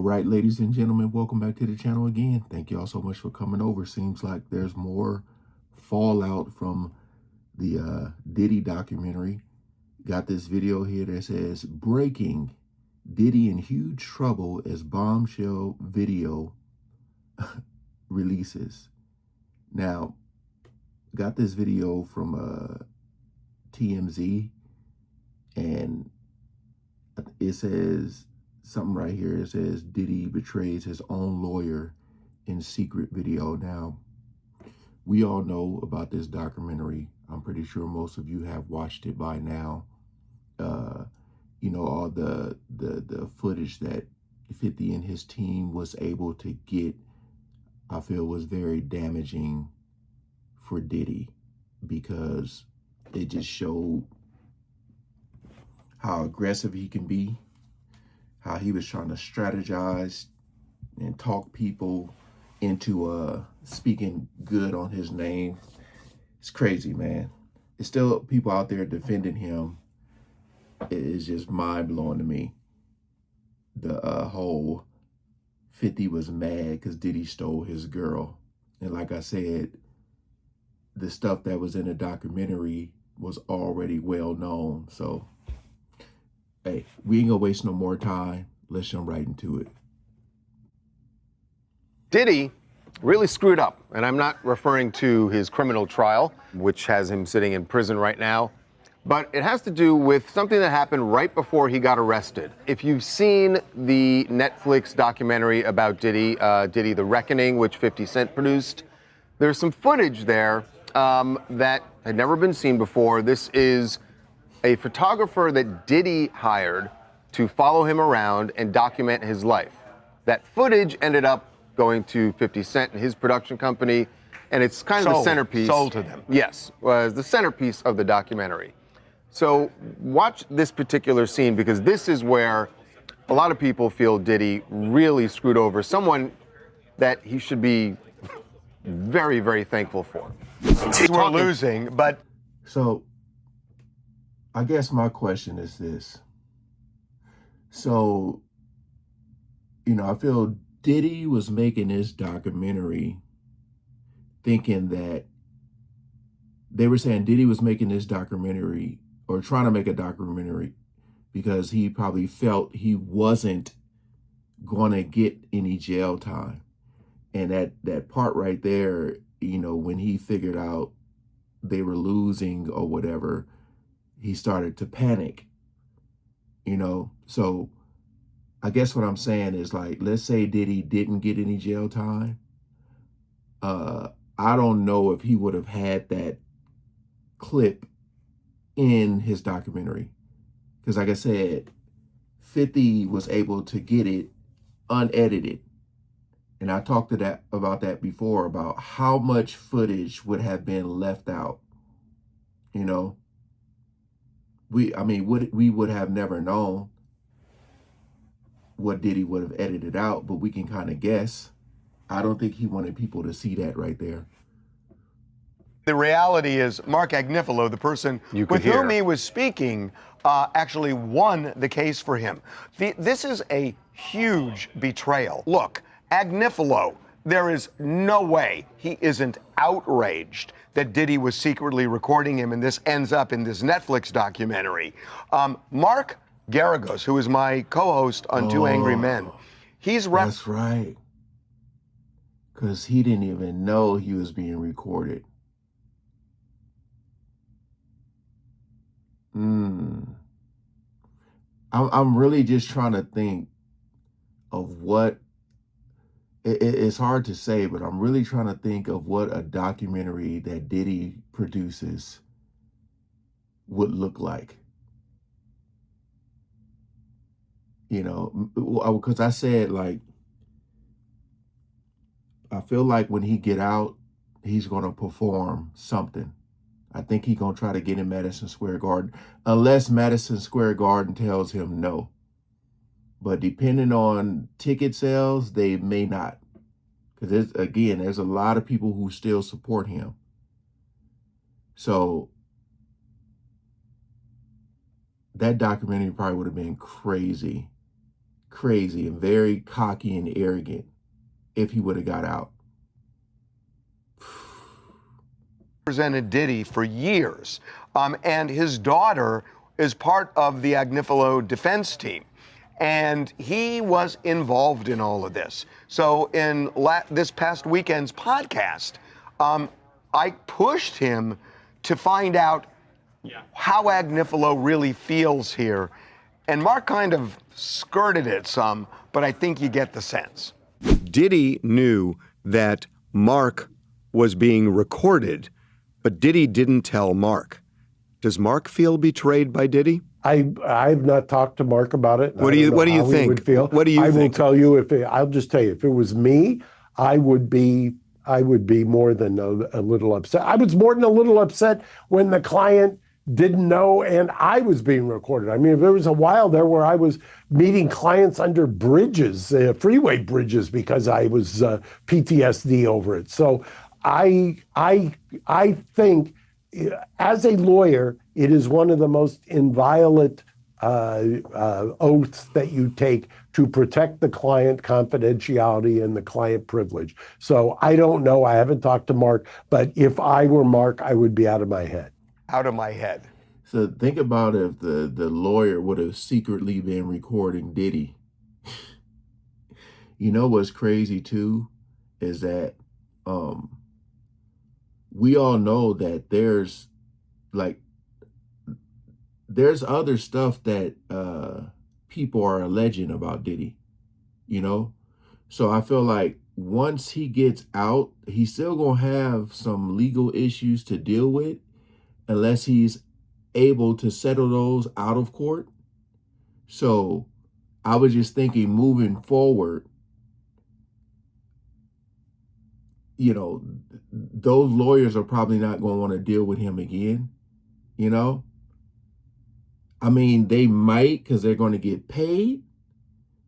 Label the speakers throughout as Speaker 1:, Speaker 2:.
Speaker 1: All right, ladies and gentlemen, welcome back to the channel again. Thank you all so much for coming over. Seems like there's more fallout from the Diddy documentary. Got this video here that says, breaking, Diddy in huge trouble as bombshell video releases. Now, got this video from TMZ, and it says something right here. It says Diddy betrays his own lawyer in secret video. Now, we all know about this documentary. I'm pretty sure most of you have watched it by now. You know, all the footage that 50 and his team was able to get, I feel was very damaging for Diddy, because it just showed how aggressive he can be, how he was trying to strategize and talk people into speaking good on his name. It's crazy, man. It's still people out there defending him. It is just mind-blowing to me. The whole 50 was mad because Diddy stole his girl. And like I said, the stuff that was in the documentary was already well known. So, hey, we ain't gonna waste no more time. Let's jump right into it.
Speaker 2: Diddy really screwed up, and I'm not referring to his criminal trial, which has him sitting in prison right now, but it has to do with something that happened right before he got arrested. If you've seen the Netflix documentary about Diddy, Diddy The Reckoning, which 50 Cent produced, there's some footage there that had never been seen before. This is a photographer that Diddy hired to follow him around and document his life. That footage ended up going to 50 Cent and his production company, and it's kind of the centerpiece.
Speaker 3: Sold to them.
Speaker 2: Yes, was the centerpiece of the documentary. So watch this particular scene, because this is where a lot of people feel Diddy really screwed over someone that he should be very, very thankful for.
Speaker 3: We're losing, but
Speaker 1: So, I guess my question is this. So, you know, I feel Diddy was making this documentary thinking that they were saying Diddy was making this documentary or trying to make a documentary because he probably felt he wasn't going to get any jail time. And that part right there, you know, when he figured out they were losing or whatever, he started to panic, you know? So I guess what I'm saying is, like, let's say Diddy didn't get any jail time. I don't know if he would have had that clip in his documentary. Because like I said, 50 was able to get it unedited. And I talked about that before, about how much footage would have been left out, you know? We would have never known what Diddy would have edited out, but we can kind of guess. I don't think he wanted people to see that right there.
Speaker 3: the reality is Mark Agnifilo, the person with whom he was speaking, actually won the case for him. This is a huge betrayal. Look, Agnifilo, there is no way he isn't outraged that Diddy was secretly recording him, and this ends up in this Netflix documentary. Mark Garagos, who is my co-host on Two Angry Men,
Speaker 1: That's right. Because he didn't even know he was being recorded. I'm really just trying to think of what, it's hard to say, but I'm really trying to think of what a documentary that Diddy produces would look like. You know, because I said, like, I feel like when he get out, he's going to perform something. I think he's going to try to get in Madison Square Garden, unless Madison Square Garden tells him no. But depending on ticket sales, they may not. Because, there's a lot of people who still support him. So that documentary probably would have been crazy. crazy and very cocky and arrogant if he would have got out.
Speaker 3: Represented Diddy for years, and his daughter is part of the Agnifilo defense team. And he was involved in all of this. So in this past weekend's podcast, I pushed him to find out how Agnifilo really feels here. And Mark kind of skirted it some, but I think you get the sense. Diddy knew that Mark was being recorded, but Diddy didn't tell Mark. Does Mark feel betrayed by Diddy?
Speaker 4: I've not talked to Mark about it.
Speaker 3: What do you think?
Speaker 4: Would feel.
Speaker 3: What do you think?
Speaker 4: I will tell you, I'll just tell you, if it was me, I would be more than a little upset. I was more than a little upset when the client didn't know and I was being recorded. I mean, there was a while there where I was meeting clients under bridges, freeway bridges, because I was PTSD over it. So I think, as a lawyer, it is one of the most inviolate oaths that you take to protect the client confidentiality and the client privilege. So I don't know. I haven't talked to Mark, but if I were Mark, I would be out of my head. Out of my head.
Speaker 1: So think about if the lawyer would have secretly been recording Diddy. You know what's crazy too is that we all know that there's other stuff that people are alleging about Diddy, you know? So I feel like once he gets out, he's still gonna have some legal issues to deal with unless he's able to settle those out of court. So I was just thinking moving forward, you know, those lawyers are probably not going to want to deal with him again, you know? I mean, they might because they're going to get paid,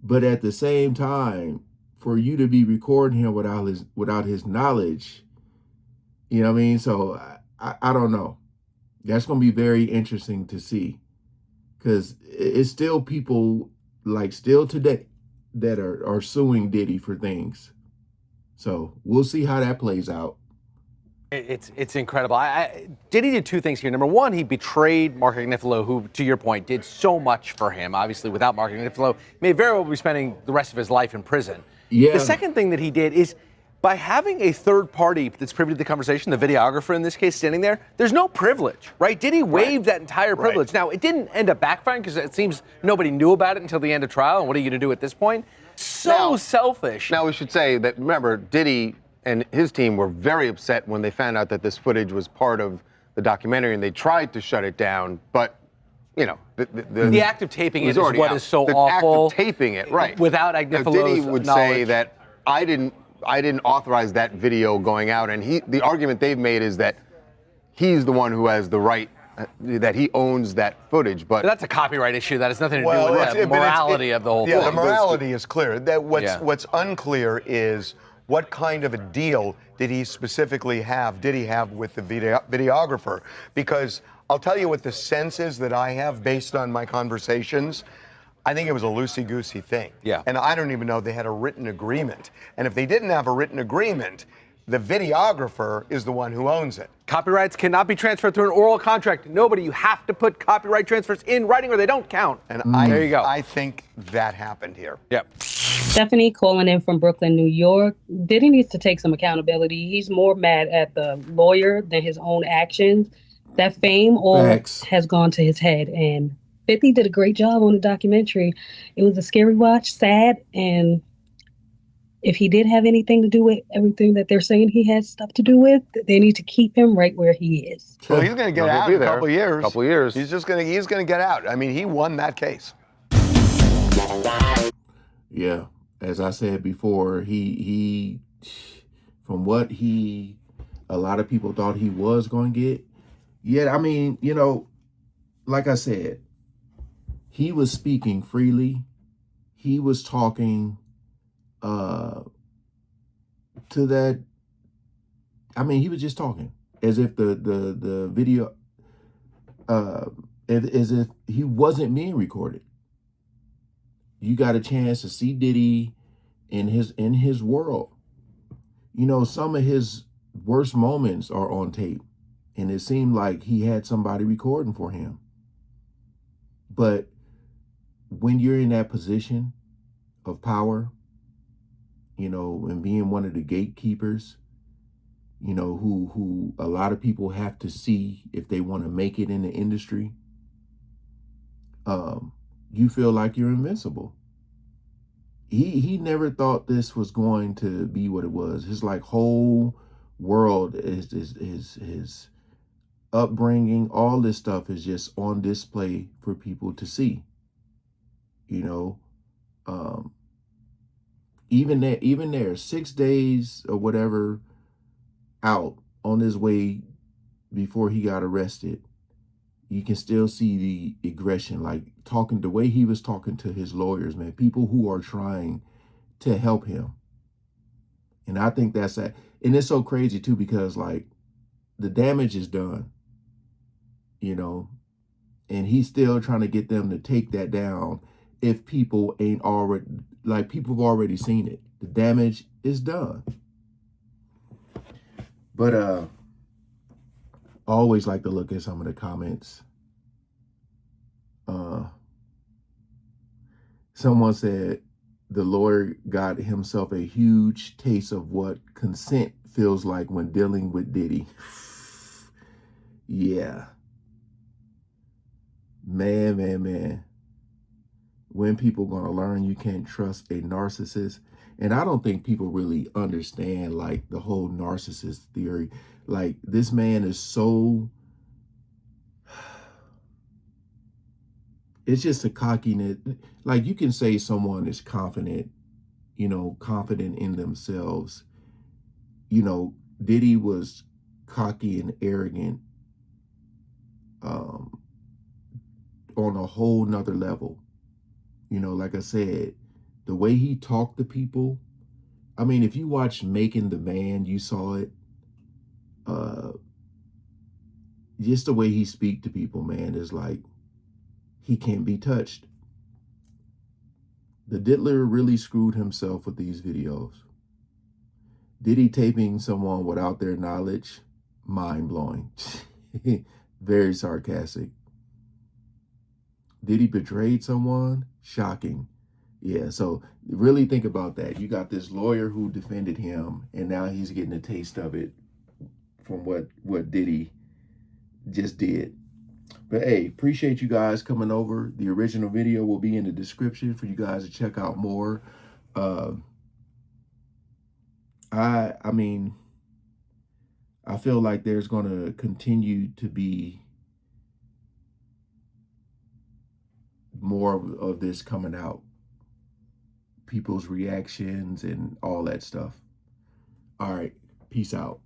Speaker 1: but at the same time, for you to be recording him without his knowledge, you know what I mean? So I don't know. That's going to be very interesting to see because it's still people like still today that are suing Diddy for things. So we'll see how that plays out.
Speaker 5: It's incredible. Diddy did two things here. Number one, he betrayed Mark Agnifilo, who, to your point, did so much for him. Obviously, without Mark Agnifilo, may very well be spending the rest of his life in prison.
Speaker 1: Yeah.
Speaker 5: The second thing that he did is by having a third party that's privy to the conversation, the videographer in this case, standing there, there's no privilege, right? Diddy waived that entire privilege. Now, it didn't end up backfiring because it seems nobody knew about it until the end of trial. And what are you going to do at this point? So selfish.
Speaker 2: Now, we should say that, remember, Diddy and his team were very upset when they found out that this footage was part of the documentary, and they tried to shut it down, but, you know,
Speaker 5: the act of taping it is what
Speaker 2: out.
Speaker 5: is so
Speaker 2: the
Speaker 5: awful.
Speaker 2: The act of taping it, right.
Speaker 5: Without Agnifilo's
Speaker 2: now, Diddy would
Speaker 5: knowledge.
Speaker 2: say that I didn't authorize that video going out, and the argument they've made is that he's the one who has the right, that he owns that footage, but
Speaker 5: that's a copyright issue. That has nothing to do with the morality of the whole thing.
Speaker 3: Yeah, the morality is clear. That what's unclear is what kind of a deal did he have with the videographer? Because I'll tell you what the sense is that I have based on my conversations. I think it was a loosey-goosey thing.
Speaker 5: Yeah.
Speaker 3: And I don't even know they had a written agreement. And if they didn't have a written agreement, the videographer is the one who owns it.
Speaker 5: Copyrights cannot be transferred through an oral contract. Nobody, you have to put copyright transfers in writing or they don't count.
Speaker 3: And
Speaker 5: there you go.
Speaker 3: I think that happened here.
Speaker 5: Yep.
Speaker 6: Stephanie calling in from Brooklyn, New York. Diddy needs to take some accountability. He's more mad at the lawyer than his own actions. That fame all has gone to his head. And 50 did a great job on the documentary. It was a scary watch, sad, and if he did have anything to do with everything that they're saying he had stuff to do with, they need to keep him right where he is.
Speaker 3: Well, he's going to get out in a couple of years.
Speaker 2: Couple years.
Speaker 3: He's going to get out. I mean, he won that case.
Speaker 1: Yeah, as I said before, he from what a lot of people thought he was going to get. Yeah, I mean, you know, like I said, he was speaking freely. He was talking to that. I mean, he was just talking as if the video, as if he wasn't being recorded. You got a chance to see Diddy in his world. You know, some of his worst moments are on tape, and it seemed like he had somebody recording for him. But when you're in that position of power, you know, and being one of the gatekeepers, you know, who a lot of people have to see if they want to make it in the industry, you feel like you're invincible. He never thought this was going to be what it was. His like whole world is his upbringing, all this stuff is just on display for people to see. You know, even there, 6 days or whatever out on his way before he got arrested, you can still see the aggression, like talking the way he was talking to his lawyers, man, people who are trying to help him. And I think that's that. And it's so crazy too, because like the damage is done, you know, and he's still trying to get them to take that down. If people ain't already, like people have already seen it, the damage is done. But always like to look at some of the comments. Someone said the lawyer got himself a huge taste of what consent feels like when dealing with Diddy. Yeah. Man. When people gonna learn you can't trust a narcissist? And I don't think people really understand like the whole narcissist theory. Like this man is so, it's just a cockiness. Like you can say someone is confident, you know, confident in themselves. You know, Diddy was cocky and arrogant on a whole nother level. You know, like I said, the way he talked to people. I mean, if you watch Making the Man, you saw it. Just the way he speak to people, man, is like he can't be touched. The Diddler really screwed himself with these videos. Diddy taping someone without their knowledge, mind-blowing. Very sarcastic. Diddy betrayed someone, shocking. Yeah, so really think about that. You got this lawyer who defended him, and now he's getting a taste of it from what Diddy just did. But hey, appreciate you guys coming over. The original video will be in the description for you guys to check out more. I mean, I feel like there's going to continue to be more of this coming out. People's reactions and all that stuff. All right, peace out.